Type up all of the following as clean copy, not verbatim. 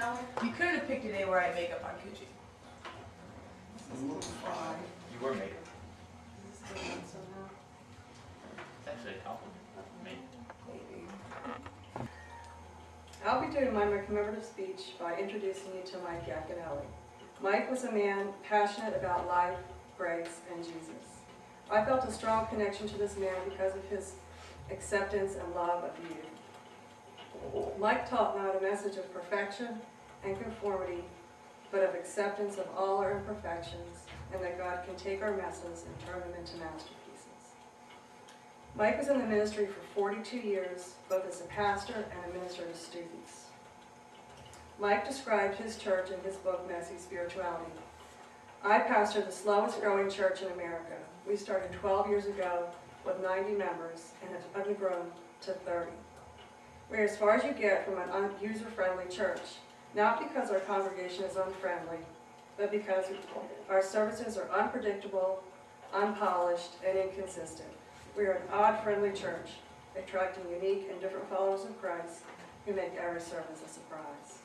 Alley? You couldn't have picked a day where I had makeup on, could you? You were making. Somehow. It's actually a compliment for me. Maybe. I'll be doing my commemorative speech by introducing you to Mike Yaconelli. Mike was a man passionate about life, grace, and Jesus. I felt a strong connection to this man because of his acceptance and love of youth. Mike taught not a message of perfection and conformity, but of acceptance of all our imperfections, and that God can take our messes and turn them into masterpieces. Mike was in the ministry for 42 years, both as a pastor and a minister to students. Mike described his church in his book, Messy Spirituality. I pastor the slowest growing church in America. We started 12 years ago with 90 members and have grown to 30. We're as far as you get from an user-friendly church, not because our congregation is unfriendly, but because our services are unpredictable, unpolished, and inconsistent. We are an odd-friendly church, attracting unique and different followers of Christ who make every service a surprise.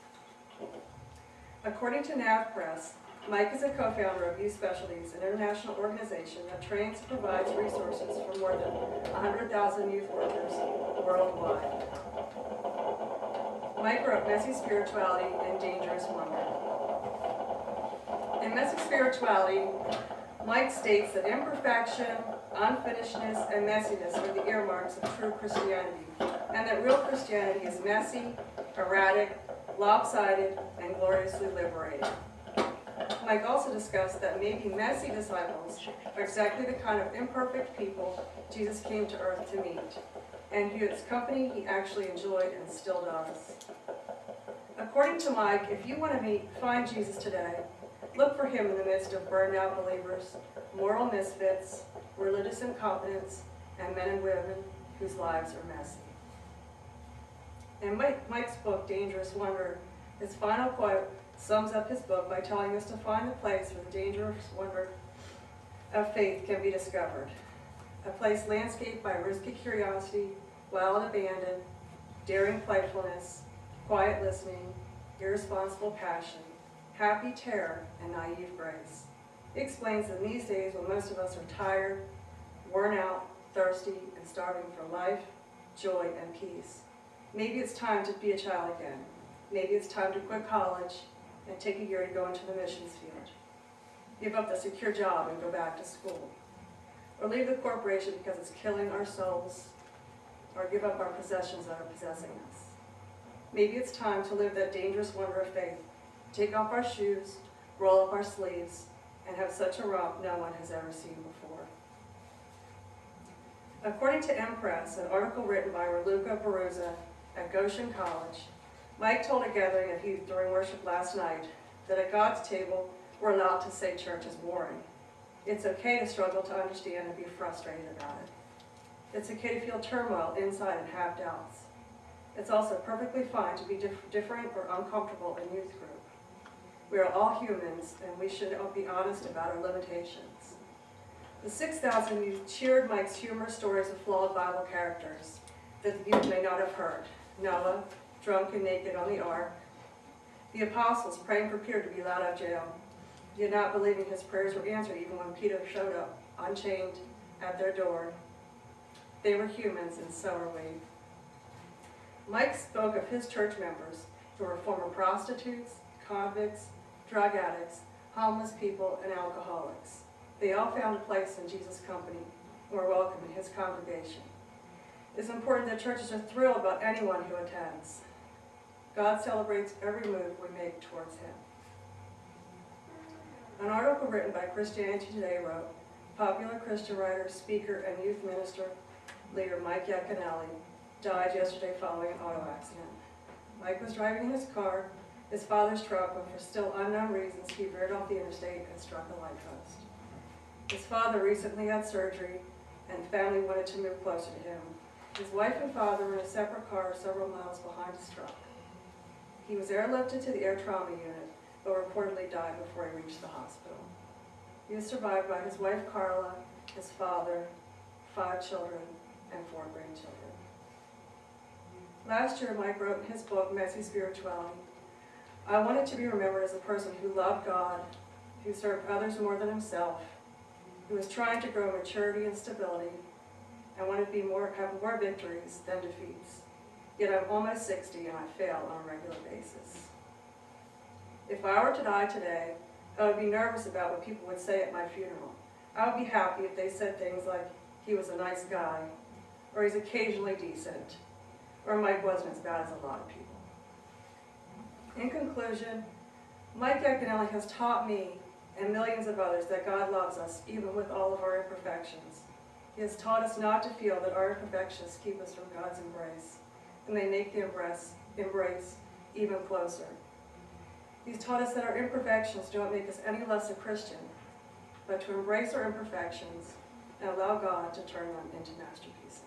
According to NAV Press, Mike is a co-founder of Youth Specialties, an international organization that trains and provides resources for more than 100,000 youth workers worldwide. Mike wrote Messy Spirituality and Dangerous Wonder. In Messy Spirituality, Mike states that imperfection, unfinishedness, and messiness are the earmarks of true Christianity, and that real Christianity is messy, erratic, lopsided, and gloriously liberating. Mike also discussed that maybe messy disciples are exactly the kind of imperfect people Jesus came to earth to meet, and whose company he actually enjoyed and still does. According to Mike, if you want to find Jesus today, look for him in the midst of burned out believers, moral misfits, religious incompetence, and men and women whose lives are messy. In Mike's book, Dangerous Wonder, his final quote sums up his book by telling us to find the place where the dangerous wonder of faith can be discovered. A place landscaped by risky curiosity, wild abandon, daring playfulness, quiet listening, irresponsible passion, happy terror, and naive grace. He explains that in these days when most of us are tired, worn out, thirsty, and starving for life, joy, and peace, maybe it's time to be a child again. Maybe it's time to quit college and take a year to go into the missions field. Give up the secure job and go back to school. Or leave the corporation because it's killing our souls, or give up our possessions that are possessing us. Maybe it's time to live that dangerous wonder of faith, take off our shoes, roll up our sleeves, and have such a romp no one has ever seen before. According to M-Press, an article written by Raluca Baruza at Goshen College, Mike told a gathering of youth during worship last night that at God's table, we're allowed to say church is boring. It's okay to struggle to understand and be frustrated about it. It's okay to feel turmoil inside and have doubts. It's also perfectly fine to be different or uncomfortable in youth group. We are all humans, and we should be honest about our limitations. The 6,000 youth cheered Mike's humorous stories of flawed Bible characters that the youth may not have heard. Noah, drunk and naked on the ark. The apostles praying for Peter to be let out of jail, yet not believing his prayers were answered even when Peter showed up, unchained, at their door. They were humans, and so are we. Mike spoke of his church members who were former prostitutes, convicts, drug addicts, homeless people, and alcoholics. They all found a place in Jesus' company and were welcome in his congregation. It is important that churches are thrilled about anyone who attends. God celebrates every move we make towards him. An article written by Christianity Today wrote, popular Christian writer, speaker, and youth minister leader Mike Yaconelli died yesterday following an auto accident. Mike was driving in his car, his father's truck, but for still unknown reasons, he veered off the interstate and struck a light post. His father recently had surgery, and family wanted to move closer to him. His wife and father were in a separate car several miles behind his truck. He was airlifted to the air trauma unit, but reportedly died before he reached the hospital. He is survived by his wife Carla, his father, 5 children, and 4 grandchildren. Last year, Mike wrote in his book, Messy Spirituality, I wanted to be remembered as a person who loved God, who served others more than himself, who was trying to grow maturity and stability, and wanted to have more victories than defeats. Yet I'm almost 60 and I fail on a regular basis. If I were to die today, I would be nervous about what people would say at my funeral. I would be happy if they said things like, he was a nice guy, or he's occasionally decent, or Mike wasn't as bad as a lot of people. In conclusion, Mike Iaconelli has taught me and millions of others that God loves us even with all of our imperfections. He has taught us not to feel that our imperfections keep us from God's embrace, and they make the embrace even closer. He's taught us that our imperfections don't make us any less a Christian, but to embrace our imperfections and allow God to turn them into masterpieces.